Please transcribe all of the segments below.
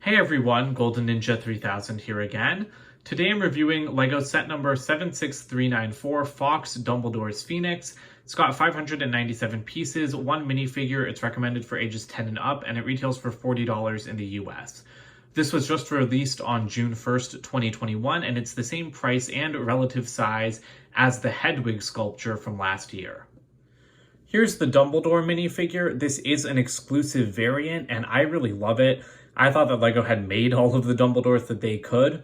Hey everyone, Golden Ninja 3000 here again. Today I'm reviewing LEGO set number 76394, Fawkes Dumbledore's Phoenix. It's got 597 pieces, one minifigure. It's recommended for ages 10 and up, and it retails for $40 in the US. This was just released on June 1st, 2021, and it's the same price and relative size as the Hedwig sculpture from last year. Here's the Dumbledore minifigure. This is an exclusive variant, and I really love it. I thought that LEGO had made all of the Dumbledores that they could,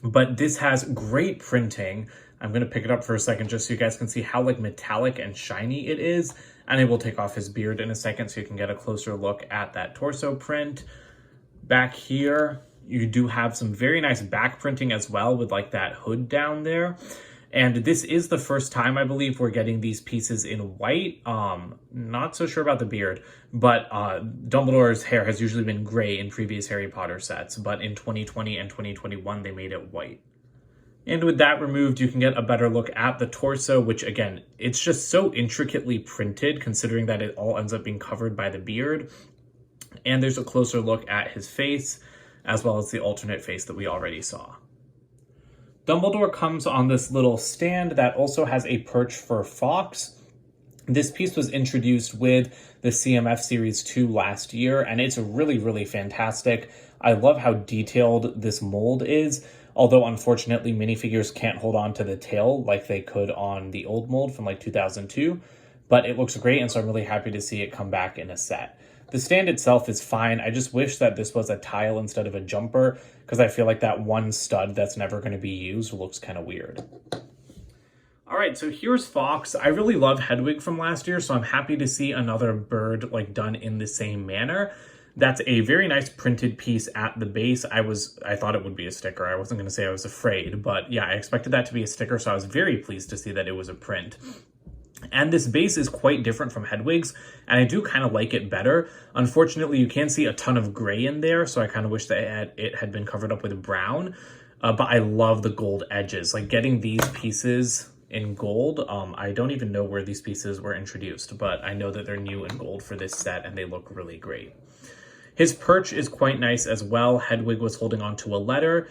but this has great printing. I'm going to pick it up for a second just so you guys can see how metallic and shiny it is, and I will take off his beard in a second so you can get a closer look at that torso print. Back here, you do have some very nice back printing as well with that hood down there. And this is the first time, I believe, we're getting these pieces in white. Not so sure about the beard, but Dumbledore's hair has usually been gray in previous Harry Potter sets, but in 2020 and 2021, they made it white. And with that removed, you can get a better look at the torso, which again, it's just so intricately printed considering that it all ends up being covered by the beard. And there's a closer look at his face, as well as the alternate face that we already saw. Dumbledore comes on this little stand that also has a perch for Fawkes. This piece was introduced with the CMF Series 2 last year, and it's really, really fantastic. I love how detailed this mold is, although unfortunately minifigures can't hold on to the tail like they could on the old mold from 2002, but it looks great, and so I'm really happy to see it come back in a set. The stand itself is fine. I just wish that this was a tile instead of a jumper, because I feel like that one stud that's never going to be used looks kind of weird. All right, so here's Fawkes. I really love Hedwig from last year, so I'm happy to see another bird done in the same manner. That's a very nice printed piece at the base. I thought it would be a sticker. I wasn't going to say I was afraid, but yeah, I expected that to be a sticker, so I was very pleased to see that it was a print. And this base is quite different from Hedwig's, and I do kind of like it better. Unfortunately, you can see a ton of gray in there, so I kind of wish that it had been covered up with brown. But I love the gold edges. Getting these pieces in gold, I don't even know where these pieces were introduced, but I know that they're new in gold for this set, and they look really great. His perch is quite nice as well. Hedwig was holding onto a letter.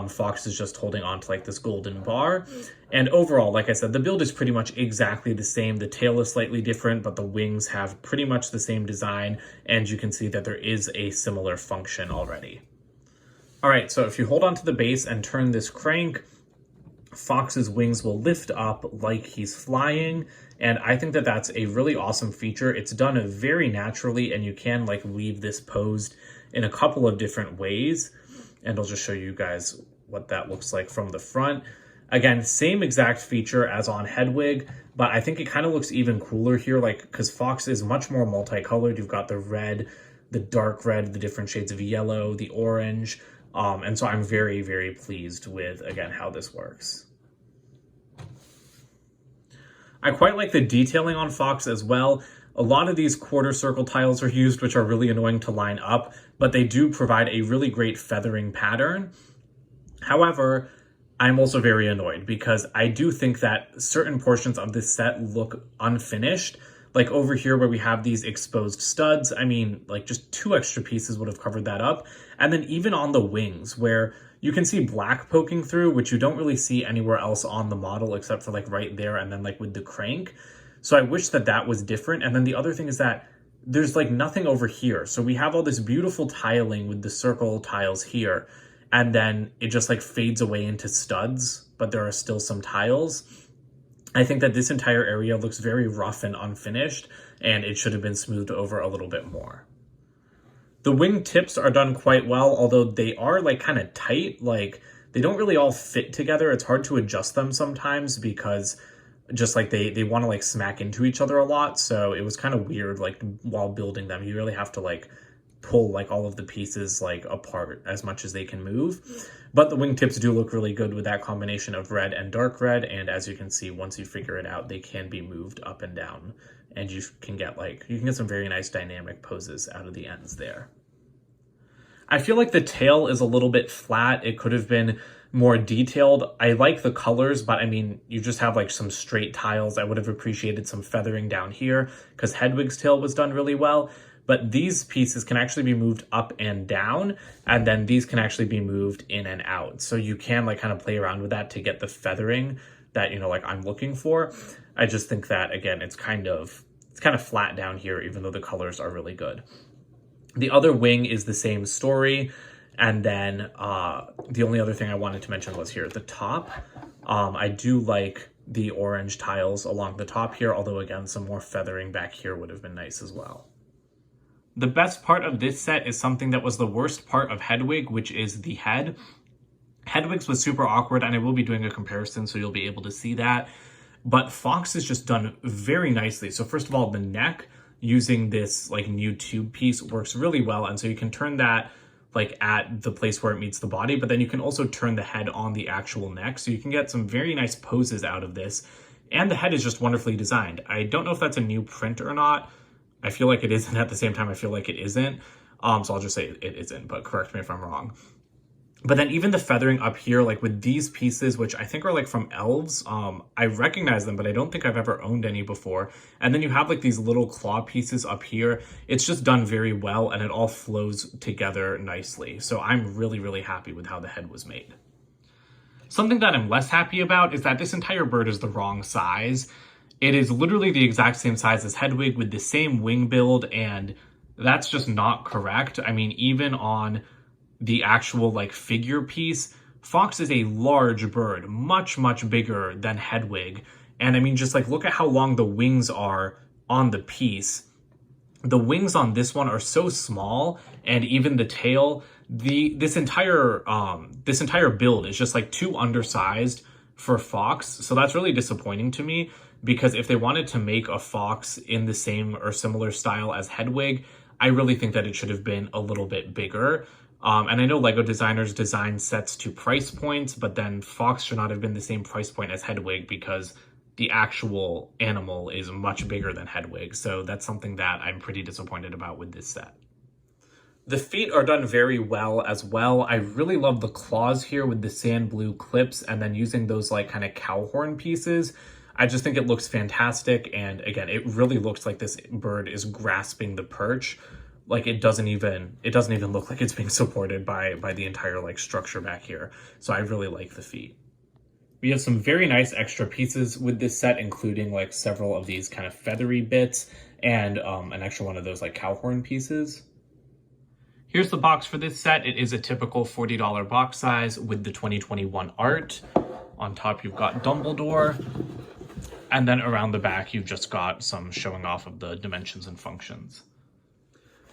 Fawkes is just holding on to this golden bar. And overall, like I said, the build is pretty much exactly the same. The tail is slightly different, but the wings have pretty much the same design. And you can see that there is a similar function already. All right, so if you hold on to the base and turn this crank, Fawkes's wings will lift up like he's flying. And I think that that's a really awesome feature. It's done very naturally, and you can leave this posed in a couple of different ways. And I'll just show you guys what that looks like from the front. Again, same exact feature as on Hedwig, but I think it kind of looks even cooler here, because Fawkes is much more multicolored. You've got the red, the dark red, the different shades of yellow, the orange. And so I'm very, very pleased with, again, how this works. I quite like the detailing on Fawkes as well. A lot of these quarter circle tiles are used, which are really annoying to line up, but they do provide a really great feathering pattern. However, I'm also very annoyed because I do think that certain portions of this set look unfinished. Like over here where we have these exposed studs, I mean, just 2 extra pieces would have covered that up. And then even on the wings where you can see black poking through, which you don't really see anywhere else on the model except for right there and then with the crank. So I wish that that was different. And then the other thing is that there's nothing over here. So we have all this beautiful tiling with the circle tiles here, and then it just fades away into studs, but there are still some tiles. I think that this entire area looks very rough and unfinished, and it should have been smoothed over a little bit more. The wing tips are done quite well, although they are kind of tight. They don't really all fit together. It's hard to adjust them sometimes because just they want to smack into each other a lot. So it was kind of weird while building them. You really have to pull all of the pieces apart as much as they can move. But the wingtips do look really good with that combination of red and dark red, and as you can see, once you figure it out, they can be moved up and down, and you can get some very nice dynamic poses out of the ends there. I feel like the tail is a little bit flat. It could have been more detailed. I like the colors, but I mean, you just have some straight tiles. I would have appreciated some feathering down here because Hedwig's tail was done really well. but these pieces can actually be moved up and down, and then these can actually be moved in and out. So you can like kind of play around with that to get the feathering that, you know, like I'm looking for. I just think that, again, it's kind of flat down here, even though the colors are really good. The other wing is the same story. And then the only other thing I wanted to mention was here at the top. I do like the orange tiles along the top here, although again, some more feathering back here would have been nice as well. The best part of this set is something that was the worst part of Hedwig, which is the head. Hedwig's was super awkward, and I will be doing a comparison, so you'll be able to see that. But Fawkes is just done very nicely. So first of all, the neck using this like new tube piece works really well. And so you can turn that like at the place where it meets the body, but then you can also turn the head on the actual neck. So you can get some very nice poses out of this. And the head is just wonderfully designed. I don't know if that's a new print or not. I feel like it is, and at the same time, I feel like it isn't. So I'll just say it isn't, but correct me if I'm wrong. But then even the feathering up here, like with these pieces, which I think are like from elves, I recognize them, but I don't think I've ever owned any before. And then you have like these little claw pieces up here. It's just done very well, and it all flows together nicely. So I'm really, really happy with how the head was made. Something that I'm less happy about is that this entire bird is the wrong size. It is literally the exact same size as Hedwig with the same wing build, and that's just not correct. I mean, even on the actual like figure piece, Fawkes is a large bird, much, much bigger than Hedwig. And I mean, just like look at how long the wings are on the piece. The wings on this one are so small, and even the tail, this entire build is just like too undersized for Fawkes. So that's really disappointing to me, because if they wanted to make a Fawkes in the same or similar style as Hedwig, I really think that it should have been a little bit bigger. And I know LEGO designers design sets to price points, but then Fawkes should not have been the same price point as Hedwig, because the actual animal is much bigger than Hedwig. So that's something that I'm pretty disappointed about with this set. The feet are done very well as well. I really love the claws here with the sand blue clips, and then using those like kind of cow horn pieces. I just think it looks fantastic. And again, it really looks like this bird is grasping the perch. Like it doesn't even look like it's being supported by the entire like structure back here. So I really like the feet. We have some very nice extra pieces with this set, including like several of these kind of feathery bits and an extra one of those like cow horn pieces. Here's the box for this set. It is a typical $40 box size with the 2021 art. On top, you've got Dumbledore. And then around the back, you've just got some showing off of the dimensions and functions.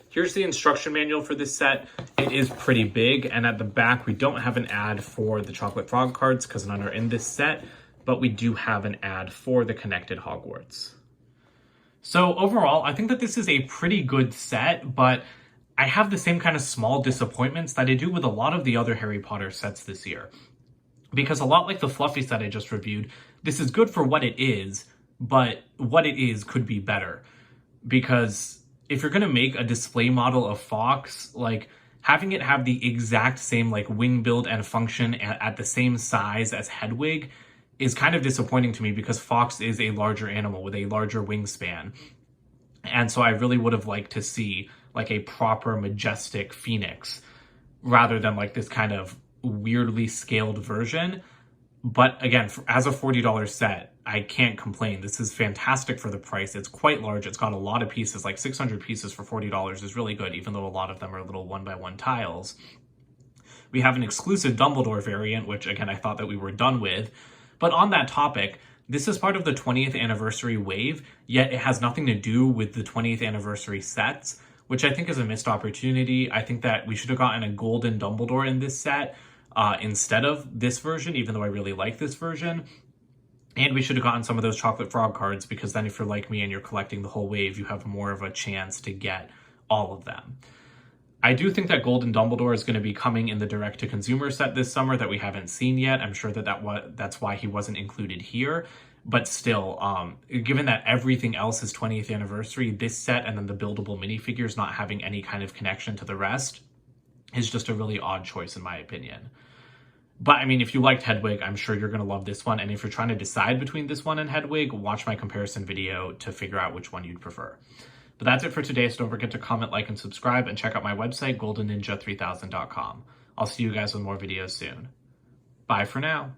Here's the instruction manual for this set. It is pretty big, and at the back, we don't have an ad for the chocolate frog cards because none are in this set, but we do have an ad for the connected Hogwarts. So overall, I think that this is a pretty good set, but I have the same kind of small disappointments that I do with a lot of the other Harry Potter sets this year. Because a lot like the Fluffy set I just reviewed, this is good for what it is, but what it is could be better. Because if you're going to make a display model of Fawkes, like having it have the exact same like wing build and function at the same size as Hedwig is kind of disappointing to me, because Fawkes is a larger animal with a larger wingspan. And so I really would have liked to see like a proper majestic phoenix rather than like this kind of weirdly scaled version. But again, as a $40 set, I can't complain. This is fantastic for the price. It's quite large. It's got a lot of pieces, like 600 pieces for $40 is really good, even though a lot of them are little 1x1 tiles. We have an exclusive Dumbledore variant, which again, I thought that we were done with. But on that topic, this is part of the 20th anniversary wave, yet it has nothing to do with the 20th anniversary sets, which I think is a missed opportunity. I think that we should have gotten a golden Dumbledore in this set instead of this version, even though I really like this version. And we should have gotten some of those chocolate frog cards, because then if you're like me and you're collecting the whole wave, you have more of a chance to get all of them. I do think that Golden Dumbledore is going to be coming in the direct-to-consumer set this summer that we haven't seen yet. I'm sure that's why he wasn't included here. But still, given that everything else is 20th anniversary, this set and then the buildable minifigures not having any kind of connection to the rest is just a really odd choice in my opinion. But I mean, if you liked Hedwig, I'm sure you're going to love this one. And if you're trying to decide between this one and Hedwig, watch my comparison video to figure out which one you'd prefer. But that's it for today, so don't forget to comment, like, and subscribe, and check out my website, goldenninja3000.com. I'll see you guys with more videos soon. Bye for now.